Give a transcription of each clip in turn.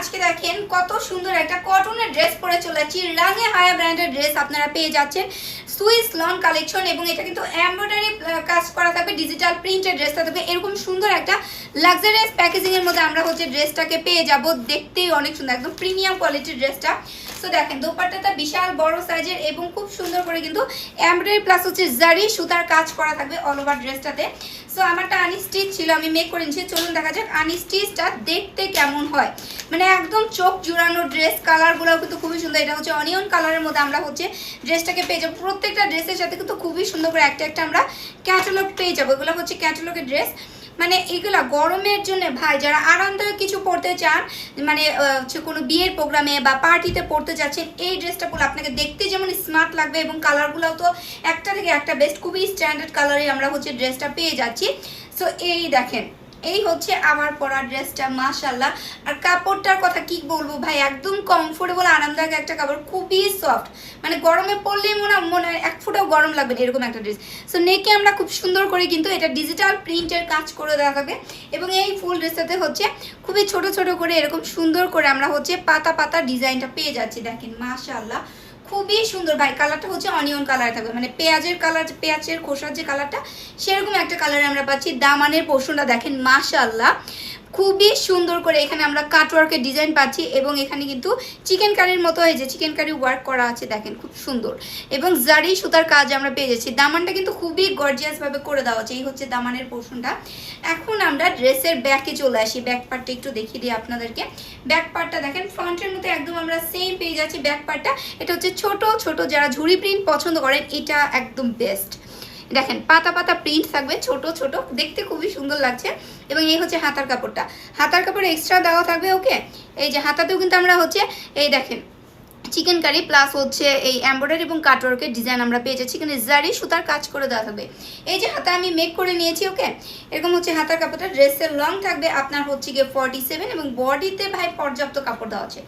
আজকে দেখেন কত সুন্দর একটা কটনের ড্রেস পরে চলেছি। রাঙে হায়া ব্র্যান্ডের ড্রেস আপনারা পেয়ে যাচ্ছেন সুইস লন কালেকশন, এবং এটা কিন্তু এমব্রয়ডারি কাজ করা থাকবে, ডিজিটাল প্রিন্টের ড্রেসটা থাকবে। এরকম সুন্দর একটা লাক্সারিয়াস প্যাকেজিং এর মধ্যে আমরা ড্রেসটাকে পেয়ে যাব। দেখতেই অনেক সুন্দর, একদম প্রিমিয়াম কোয়ালিটির ড্রেসটা। তো দেখেন দোপাট্টাটা বিশাল বড় সাইজের এবং খুব সুন্দর করে কিন্তু এমব্রয়ডারি প্লাস জারি সুতার কাজ করা থাকবে অল ওভার ড্রেসটাতে। সো আমারটা আনস্টিচ ছিল, আমি মেক করে নিচ্ছি। চলুন দেখা যাক আনস্টিচটা দেখতে কেমন হয়। মানে একদম চোখ জুড়ানো ড্রেস, কালারগুলোও কিন্তু খুবই সুন্দর। এটা অনিয়ন কালারের মধ্যে আমরা ড্রেসটাকে পেয়ে যাবো। প্রত্যেকটা ড্রেসের সাথে কিন্তু খুবই সুন্দর করে একটা একটা আমরা ক্যাটালগ পেয়ে যাবো। এগুলো ক্যাটালগের ড্রেস। মানে এগুলা গরমের জন্য ভাই যারা আরামদায়ক কিছু পড়তে চান, মানে কোনো বিয়ের প্রোগ্রামে বা পার্টিতে পড়তে যাচ্ছেন, এই ড্রেসটা পরলে আপনাকে দেখতে যেমন স্মার্ট লাগবে এবং কালারগুলোও তো একটা থেকে একটা বেস্ট, খুবই স্ট্যান্ডার্ড কালারে আমরা ড্রেসটা পেয়ে যাচ্ছি। সো এই দেখেন, এই আমার পরা ড্রেসটা মাশাআল্লাহ। আর কাপড়টার কথা কি বলবো ভাই, একদম কমফোর্টেবল আরামদায়ক একটা কাপড়, খুবই সফট। মানে গরমে পরলেই মনে হয় এক ফুটাও গরম লাগবে না, এরকম একটা ড্রেস। সো নেকে আমরা খুব সুন্দর করে কিন্তু এটা ডিজিটাল প্রিন্টের কাজ করে দেওয়া থাকবে, এবং এই ফুল ড্রেসটাতে খুবই ছোট ছোট করে এরকম সুন্দর করে আমরা পাতা পাতা ডিজাইনটা পেয়ে যাচ্ছি। দেখেন মাশাআল্লাহ, খুবই সুন্দর ভাই। কালারটা অনিয়ন কালার থাকবে, মানে পেঁয়াজের কালার, পেঁয়াজের খোসার যে কালারটা সেরকম একটা কালারে আমরা পাচ্ছি। দামানের পোর্শনটা দেখেন মাশাআল্লাহ, খুবই সুন্দর করে এখানে আমরা কাটওয়ার্কের ডিজাইন পাচ্ছি, এবং এখানে কিন্তু চিকেন কারির মতো এই যে চিকেন কারি ওয়ার্ক করা আছে, দেখেন খুব সুন্দর। এবং জারি সুতার কাজ আমরা পেয়ে যাচ্ছি। দামানটা কিন্তু খুবই গর্জিয়াস ভাবে করে দেওয়া আছে। এই দামানের পোর্শনটা। এখন আমরা ড্রেসের ব্যাকে চলে আসি। ব্যাক পার্টটা একটু দেখিয়ে দিই আপনাদেরকে। ব্যাক পার্টটা দেখেন ফ্রন্টের মতো একদম আমরা সেম পেয়ে যাচ্ছি ব্যাক পার্টটা। এটা ছোট ছোট, যারা ঝুড়ি প্রিন্ট পছন্দ করেন এটা একদম বেস্ট। দেখেন পাতা পাতা প্রিন্ট থাকবে, ছোট ছোট, দেখতে খুবই সুন্দর লাগছে। এবং এই হাতার কাপড়টা, হাতার কাপড় এক্সট্রা দেওয়া থাকবে। ওকে, এই যে হাতাতেও কিন্তু আমরা এই দেখেন চিকেন কারি প্লাস এই এমব্রয়ডারি এবং কাটওয়ার্কের ডিজাইন আমরা পেয়ে যাচ্ছি। চিকেন জারি সুতার কাজ করে দেওয়া থাকবে। এই যে হাতা আমি মেক করে নিয়েছি। ওকে, এরকম হাতার কাপড়টা। ড্রেসের লং থাকবে আপনার গিয়ে 47, এবং বডিতে ভাই পর্যাপ্ত কাপড় দেওয়া আছে।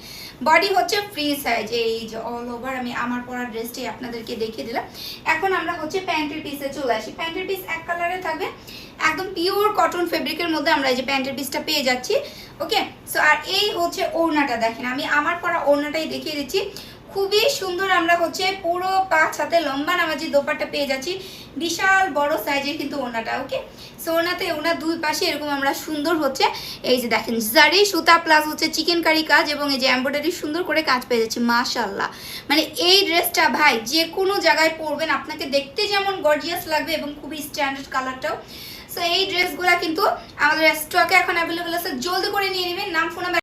Body free size. এই যে অল ওভার আমি আমার পরা ড্রেসটাই আপনাদেরকে দেখিয়ে দিলাম। এখন আমরা প্যান্টের পিসে চলে আসি। প্যান্টের পিস এক কালারে থাকবে, একদম পিওর কটন ফেব্রিকের মধ্যে আমরা এই যে প্যান্টের পিসটা পেয়ে যাচ্ছি। ওকে, সো আর এই ওড়নাটা দেখেন, আমি আমার পরা ওড়নাটাই দেখিয়ে দিচ্ছি। খুবই সুন্দর আমরা পুরো 5 হাতে লম্বা নামাজি দোপাট্টা পেয়ে যাচ্ছি। বিশাল বড় সাইজের কিন্তু ওড়নাটা। ওকে, সো ওড়নাতে ওড়নার দুই পাশে এরকম আমরা সুন্দর এই যে দেখেন জারি সুতা প্লাস চিকেন কারি কাজ, এবং এই যে এমব্রয়ডারি সুন্দর করে কাজ পেয়ে যাচ্ছি মাশাআল্লাহ। মানে এই ড্রেসটা ভাই যে কোনো জায়গায় পরবেন, আপনাকে দেখতে যেমন গর্জিয়াস লাগবে এবং খুবই স্ট্যান্ডার্ড কালারটাও। সো এই ড্রেসগুলা কিন্তু আমাদের স্টকে এখন অ্যাভেলেবল আছে, জলদি করে নিয়ে নেবেন। নাম ফোন